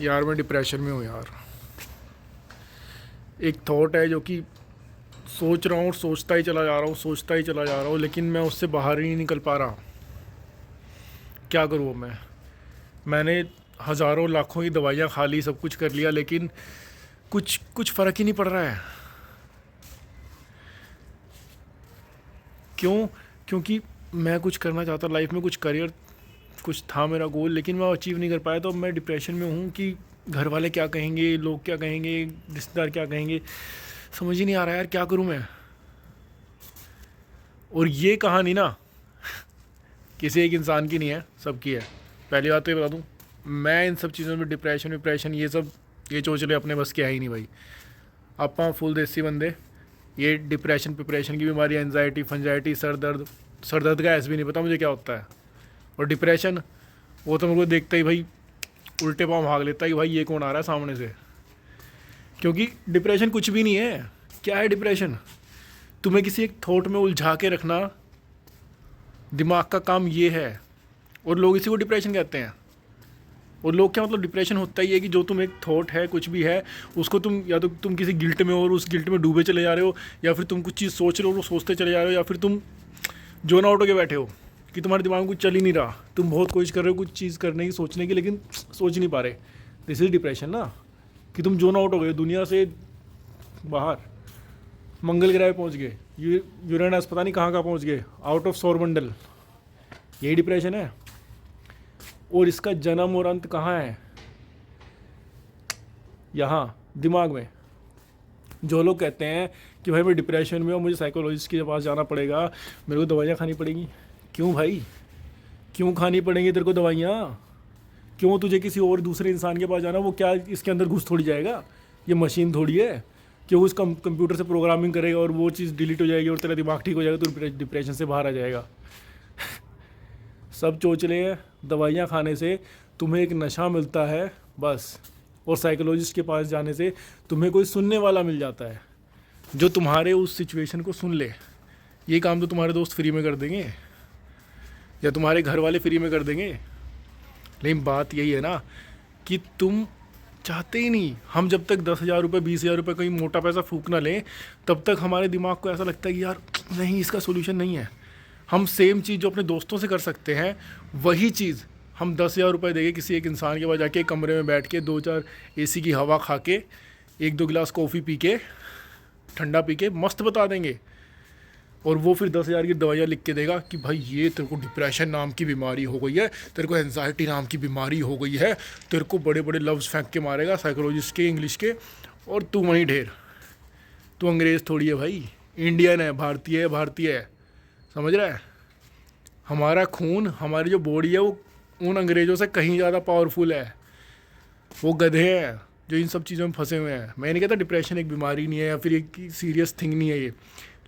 यार मैं डिप्रेशन में हूँ यार। एक थॉट है जो कि सोच रहा हूँ और सोचता ही चला जा रहा हूँ, सोचता ही चला जा रहा हूँ, लेकिन मैं उससे बाहर ही नहीं निकल पा रहा। क्या करूँ मैंने हज़ारों लाखों की दवाइयाँ खा ली, सब कुछ कर लिया, लेकिन कुछ कुछ फ़र्क ही नहीं पड़ रहा है। क्यों? क्योंकि मैं कुछ करना चाहता लाइफ में, कुछ करियर, कुछ था मेरा गोल, लेकिन मैं अचीव नहीं कर पाया। तो अब मैं डिप्रेशन में हूँ कि घर वाले क्या कहेंगे, लोग क्या कहेंगे, रिश्तेदार क्या कहेंगे, समझ ही नहीं आ रहा यार क्या करूँ मैं। और ये कहानी ना किसी एक इंसान की नहीं है, सबकी है। पहली बात तो ये बता दूँ, मैं इन सब चीज़ों में डिप्रेशन विप्रेशन ये चोचले अपने बस के है ही नहीं भाई। आपा फुल देसी बंदे, ये डिप्रेशन पिप्रेशन की बीमारी, एनजाइटी फंजाइटी, सर दर्द का ऐसे भी नहीं पता मुझे क्या होता है। और डिप्रेशन, वो तो मेरे को देखता ही भाई उल्टे पाँव भाग लेता है कि भाई ये कौन आ रहा है सामने से। क्योंकि डिप्रेशन कुछ भी नहीं है। क्या है डिप्रेशन? तुम्हें किसी एक थॉट में उलझा के रखना, दिमाग का काम ये है। और लोग इसी को डिप्रेशन कहते हैं। और लोग क्या, मतलब डिप्रेशन होता ही है कि जो तुम एक थॉट है, कुछ भी है, उसको तुम या तो तुम किसी गिल्ट में हो और उस गिल्ट में डूबे चले जा रहे हो, या फिर तुम कुछ चीज़ सोच रहे हो और वो सोचते चले जा रहे हो, या फिर तुम जोन आउट होके बैठे हो कि तुम्हारे दिमाग में कुछ चल ही नहीं रहा। तुम बहुत कोशिश कर रहे हो कुछ चीज़ करने की, सोचने की, लेकिन सोच नहीं पा रहे। दिस इज़ डिप्रेशन ना, कि तुम जोन आउट हो गए, दुनिया से बाहर, मंगल ग्रह पे पहुँच गए, यूरेनस पता नहीं कहाँ पहुँच गए, आउट ऑफ सौरमंडल। यही डिप्रेशन है। और इसका जन्म और अंत कहाँ है? यहाँ दिमाग में। जो लोग कहते हैं कि भाई मैं डिप्रेशन में हूँ, मुझे साइकोलॉजिस्ट के पास जाना पड़ेगा, मेरे को दवाइयाँ खानी पड़ेगी। क्यों भाई, क्यों खानी पड़ेंगी तेरे को दवाइयाँ? क्यों तुझे किसी और दूसरे इंसान के पास जाना? वो क्या इसके अंदर घुस थोड़ी जाएगा, ये मशीन थोड़ी है कि वो उस कंप्यूटर से प्रोग्रामिंग करेगा और वो चीज़ डिलीट हो जाएगी और तेरा दिमाग ठीक हो जाएगा, तो डिप्रेशन से बाहर आ जाएगा। सब चोचले हैं। दवाइयाँ खाने से तुम्हें एक नशा मिलता है बस, और साइकोलॉजिस्ट के पास जाने से तुम्हें कोई सुनने वाला मिल जाता है जो तुम्हारे उस सिचुएशन को सुन ले। ये काम तो तुम्हारे दोस्त फ्री में कर देंगे या तुम्हारे घर वाले फ्री में कर देंगे। लेकिन बात यही है ना कि तुम चाहते ही नहीं। हम जब तक 10,000 रुपये 20,000 रुपये कहीं मोटा पैसा फूक ना लें, तब तक हमारे दिमाग को ऐसा लगता है कि यार नहीं, इसका सोल्यूशन नहीं है। हम सेम चीज़ जो अपने दोस्तों से कर सकते हैं, वही चीज़ हम 10,000 रुपये देंगे किसी एक इंसान के पास जाके, कमरे में बैठ के 2-4 एसी की हवा खा के, 1-2 गिलास कॉफ़ी पी के, ठंडा पी के मस्त बता देंगे। और वो फिर 10,000 की दवाइयाँ लिख के देगा कि भाई ये तेरे को डिप्रेशन नाम की बीमारी हो गई है, तेरे को एनजाइटी नाम की बीमारी हो गई है, तेरे को बड़े बड़े लफ्ज़ फेंक के मारेगा साइकोलॉजिस्ट के, इंग्लिश के, और तू वहीं ढेर। तू अंग्रेज़ थोड़ी है भाई, इंडियन है, भारतीय है, भारतीय है। समझ रहा है? हमारा खून, हमारी जो बॉडी है, वो उन अंग्रेज़ों से कहीं ज़्यादा पावरफुल है। वो गधे हैं जो इन सब चीज़ों में फंसे हुए हैं। मैं नहीं कहता डिप्रेशन एक बीमारी नहीं है या फिर एक सीरियस थिंग नहीं है ये,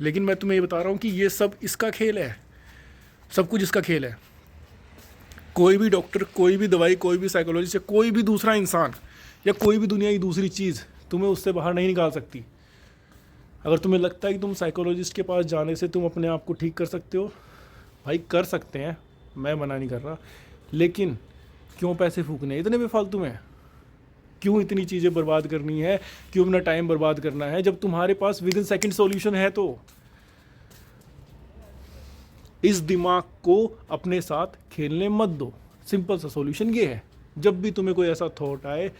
लेकिन मैं तुम्हें ये बता रहा हूँ कि ये सब इसका खेल है। सब कुछ इसका खेल है। कोई भी डॉक्टर, कोई भी दवाई, कोई भी साइकोलॉजिस्ट या कोई भी दूसरा इंसान या कोई भी दुनिया की दूसरी चीज़ तुम्हें उससे बाहर नहीं निकाल सकती। अगर तुम्हें लगता है कि तुम साइकोलॉजिस्ट के पास जाने से तुम अपने आप को ठीक कर सकते हो, भाई कर सकते हैं, मैं मना नहीं कर रहा, लेकिन क्यों पैसे फूकने इतने बेफालतू में? क्यों इतनी चीज़ें बर्बाद करनी है? क्यों अपना टाइम बर्बाद करना है जब तुम्हारे पास विद इन सेकेंड सॉल्यूशन है? तो इस दिमाग को अपने साथ खेलने मत दो। सिंपल सा सॉल्यूशन ये है, जब भी तुम्हें कोई ऐसा थॉट आए,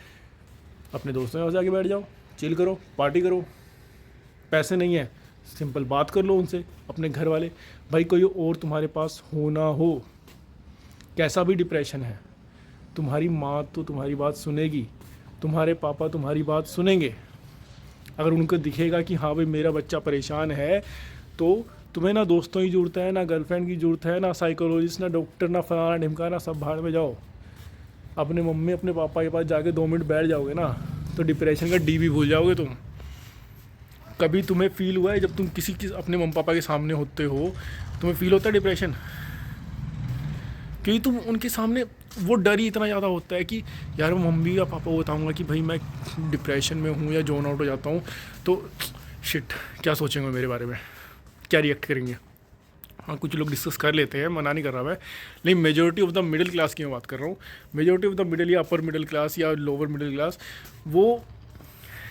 अपने दोस्तों के पास जाके बैठ जाओ, चिल करो, पार्टी करो। पैसे नहीं है, सिंपल बात कर लो उनसे, अपने घर वाले। भाई कोई और तुम्हारे पास हो ना हो, कैसा भी डिप्रेशन है, तुम्हारी माँ तो तुम्हारी बात सुनेगी, तुम्हारे पापा तुम्हारी बात सुनेंगे। अगर उनको दिखेगा कि हाँ भाई मेरा बच्चा परेशान है, तो तुम्हें ना दोस्तों की ज़रूरत है, ना गर्लफ्रेंड की ज़रूरत है, ना साइकोलॉजिस्ट, ना डॉक्टर, ना फलाना ढिमकाना, सब भाड़ में जाओ। अपने मम्मी अपने पापा के पास जाके 2 मिनट बैठ जाओगे ना, तो डिप्रेशन का डी भी भूल जाओगे तुम। कभी तुम्हें फील हुआ है जब तुम किसी अपने मम्मी पापा के सामने होते हो, तुम्हें फील होता है डिप्रेशन? क्योंकि तुम उनके सामने, वो डर ही इतना ज़्यादा होता है कि यार मैं मम्मी या पापा को बताऊँगा कि भाई मैं डिप्रेशन में हूँ या जोन आउट हो जाता हूँ, तो शिट क्या सोचेंगे मेरे बारे में, क्या रिएक्ट करेंगे। हाँ कुछ लोग डिस्कस कर लेते हैं, मना नहीं कर रहा मैं, लेकिन majority of the middle class की मैं बात कर रहा हूँ। मेजोरिटी ऑफ द मिडिल या अपर मिडिल क्लास या लोअर मिडिल क्लास, वो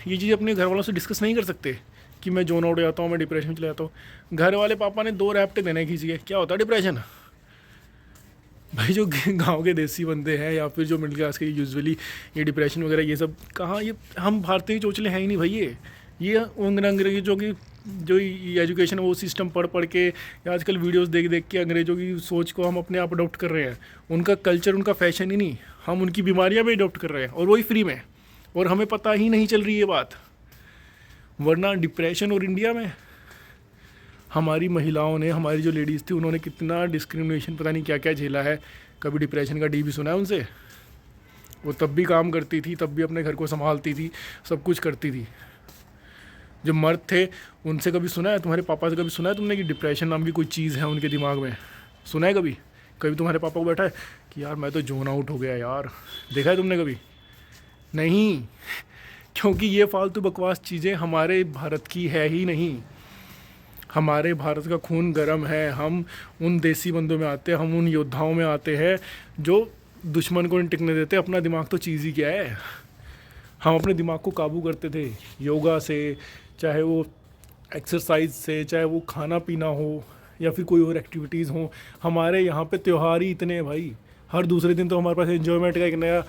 ये चीज़ अपने घर वालों से डिस्कस नहीं कर सकते कि मैं जोन आउट हो जाता हूँ, मैं डिप्रेशन में चला जाता हूँ। घर वाले पापा ने 2 रैप्टे देने खींच के, क्या होता है डिप्रेशन? भाई जो गांव के देसी बंदे हैं या फिर जो मिडिल क्लास के यूजुअली ये डिप्रेशन वगैरह ये सब कहाँ, ये हम भारतीय चोचले हैं ही नहीं भाई। ये अंग्रेजी जो एजुकेशन वो सिस्टम पढ़ पढ़ के या आजकल वीडियोस देख देख के अंग्रेज़ों की सोच को हम अपने आप अडॉप्ट कर रहे हैं। उनका कल्चर, उनका फैशन ही नहीं, हम उनकी बीमारियां भी अडॉप्ट कर रहे हैं, और वही फ्री में, और हमें पता ही नहीं चल रही ये बात। वरना डिप्रेशन और इंडिया में हमारी महिलाओं ने, हमारी जो लेडीज़ थी, उन्होंने कितना डिस्क्रिमिनेशन, पता नहीं क्या क्या झेला है। कभी डिप्रेशन का डी भी सुना है उनसे? वो तब भी काम करती थी, तब भी अपने घर को संभालती थी, सब कुछ करती थी। जो मर्द थे उनसे कभी सुना है, तुम्हारे पापा से कभी सुना है तुमने कि डिप्रेशन नाम की कोई चीज़ है उनके दिमाग में? सुना है कभी? कभी तुम्हारे पापा को बैठा है कि यार मैं तो जोन आउट हो गया यार? देखा है तुमने कभी? नहीं, क्योंकि ये फालतू बकवास चीज़ें हमारे भारत की है ही नहीं। हमारे भारत का खून गर्म है, हम उन देसी बंदों में आते हैं, हम उन योद्धाओं में आते हैं जो दुश्मन को नहीं टिकने देते। अपना दिमाग तो चीज़ ही क्या है। हम अपने दिमाग को काबू करते थे योगा से, चाहे वो एक्सरसाइज से, चाहे वो खाना पीना हो या फिर कोई और एक्टिविटीज़ हो। हमारे यहाँ पे त्यौहार ही इतने हैं भाई, हर दूसरे दिन तो हमारे पास एंजॉयमेंट का एक नया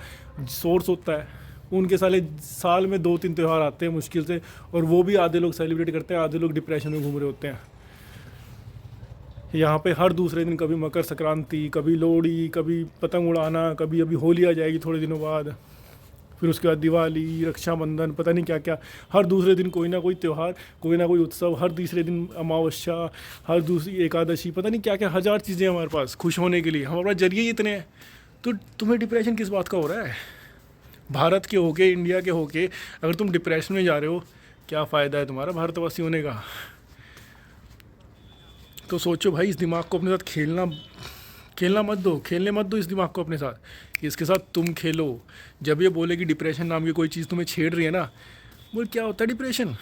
सोर्स होता है। उनके साल में 2-3 त्यौहार आते हैं मुश्किल से, और वो भी आधे लोग सेलिब्रेट करते हैं, आधे लोग डिप्रेशन में घूम रहे होते हैं। यहाँ पे हर दूसरे दिन कभी मकर संक्रांति, कभी लोहड़ी, कभी पतंग उड़ाना, कभी अभी होली आ जाएगी थोड़े दिनों बाद, फिर उसके बाद दिवाली, रक्षाबंधन, पता नहीं क्या क्या। हर दूसरे दिन कोई ना कोई त्यौहार, कोई ना कोई उत्सव, हर तीसरे दिन अमावस्या, हर दूसरी एकादशी, पता नहीं क्या क्या, 1000 चीज़ें हमारे पास खुश होने के लिए। हमारे पास जरिए ही इतने हैं, तो तुम्हें डिप्रेशन किस बात का हो रहा है? भारत के होके, इंडिया के होके अगर तुम डिप्रेशन में जा रहे हो, क्या फ़ायदा है तुम्हारा भारतवासी होने का? तो सोचो भाई, इस दिमाग को अपने साथ खेलने मत दो इस दिमाग को अपने साथ। इसके साथ तुम खेलो। जब ये बोले कि डिप्रेशन नाम की कोई चीज़ तुम्हें छेड़ रही है ना, बोल क्या होता है डिप्रेशन?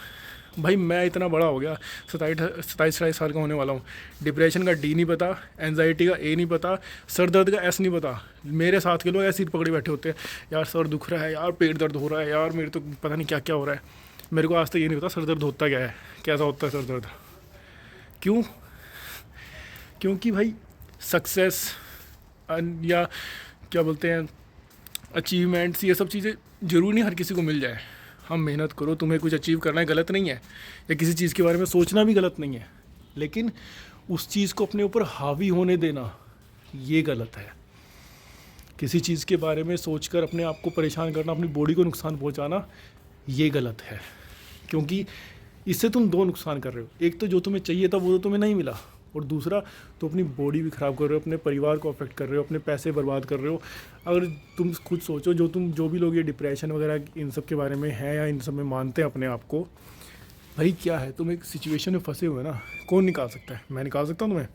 भाई मैं इतना बड़ा हो गया, 27-28 साल का होने वाला हूँ, डिप्रेशन का डी नहीं पता, एनजाइटी का ए नहीं पता, सर दर्द का एस नहीं पता। मेरे साथ के लोग ऐसे ही पकड़े बैठे होते हैं, यार सर दुख रहा है, यार पेट दर्द हो रहा है, यार मेरे तो पता नहीं क्या क्या हो रहा है। मेरे को आज तक ये नहीं पता सर दर्द होता क्या है, कैसा होता है सर दर्द। क्यों? क्योंकि भाई सक्सेस या क्या बोलते हैं अचीवमेंट्स, ये सब चीज़ें ज़रूरी नहीं हर किसी को मिल जाए। हम मेहनत करो, तुम्हें कुछ अचीव करना है, गलत नहीं है, या किसी चीज़ के बारे में सोचना भी गलत नहीं है, लेकिन उस चीज़ को अपने ऊपर हावी होने देना ये गलत है। किसी चीज़ के बारे में सोचकर अपने आप को परेशान करना, अपनी बॉडी को नुकसान पहुंचाना, ये गलत है। क्योंकि इससे तुम 2 नुकसान कर रहे हो। एक तो जो तुम्हें चाहिए था वो तो तुम्हें नहीं मिला, और दूसरा तो अपनी बॉडी भी ख़राब कर रहे हो, अपने परिवार को अफेक्ट कर रहे हो, अपने पैसे बर्बाद कर रहे हो। अगर तुम खुद सोचो, जो भी लोग ये डिप्रेशन वगैरह इन सब के बारे में हैं या इन सब में मानते हैं अपने आप को, भाई क्या है, तुम एक सिचुएशन में फंसे हुए ना, कौन निकाल सकता है? मैं निकाल सकता हूँ तुम्हें?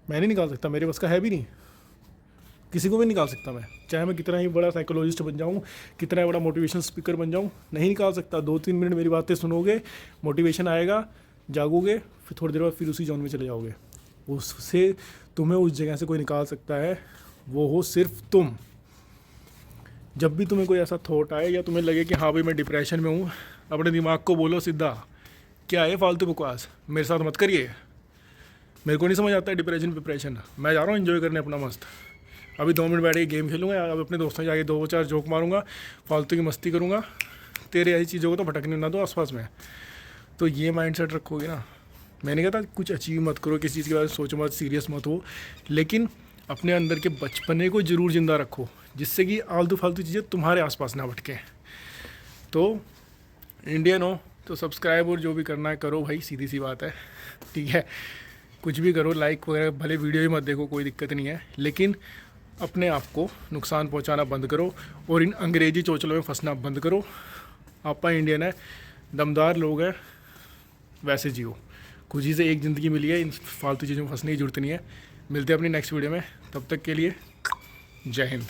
मैं नहीं निकाल सकता, मेरे बस का है भी नहीं, किसी को भी निकाल सकता मैं, चाहे मैं कितना ही बड़ा साइकोलॉजिस्ट बन जाऊँ, कितना बड़ा मोटिवेशनल स्पीकर बन जाऊँ, नहीं निकाल सकता। 2-3 मिनट मेरी बातें सुनोगे, मोटिवेशन आएगा, जागोगे, फिर थोड़ी देर बाद फिर उसी जोन में चले जाओगे। उससे तुम्हें उस जगह से कोई निकाल सकता है, वो हो सिर्फ तुम। जब भी तुम्हें कोई ऐसा थॉट आए या तुम्हें लगे कि हाँ भाई मैं डिप्रेशन में हूँ, अपने दिमाग को बोलो सीधा, क्या है फालतू बकवास, मेरे साथ मत करिए, मेरे को नहीं समझ आता है डिप्रेशन। मैं जा रहा हूँ एंजॉय करने अपना मस्त। अभी 2 मिनट बैठ के गेम खेलूँगा, या अब अपने दोस्तों से जाके 2-4 जोक मारूंगा, फालतू की मस्ती करूँगा। तेरे ऐसी चीज़ों को तो भटकने ना दो आसपास में। तो ये माइंडसेट रखोगे ना, मैंने कहा था कुछ अचीव मत करो, किसी चीज़ के बारे में सोचो मत, सीरियस मत हो, लेकिन अपने अंदर के बचपने को ज़रूर ज़िंदा रखो, जिससे कि आलतू फालतू चीज़ें तुम्हारे आसपास ना भटकें। तो इंडियन हो तो सब्सक्राइब और जो भी करना है करो भाई, सीधी सी बात है, ठीक है। कुछ भी करो, लाइक वगैरह, भले वीडियो ही मत देखो, कोई दिक्कत नहीं है, लेकिन अपने आप को नुकसान पहुंचाना बंद करो और इन अंग्रेजी चोचलों में फंसना बंद करो। आपा इंडियन है, दमदार लोग हैं, वैसे जियो। खुद ही से एक ज़िंदगी मिली है, इन फालतू चीज़ों में फंसने की जरूरत नहीं है। मिलते हैं अपनी नेक्स्ट वीडियो में, तब तक के लिए जय हिंद।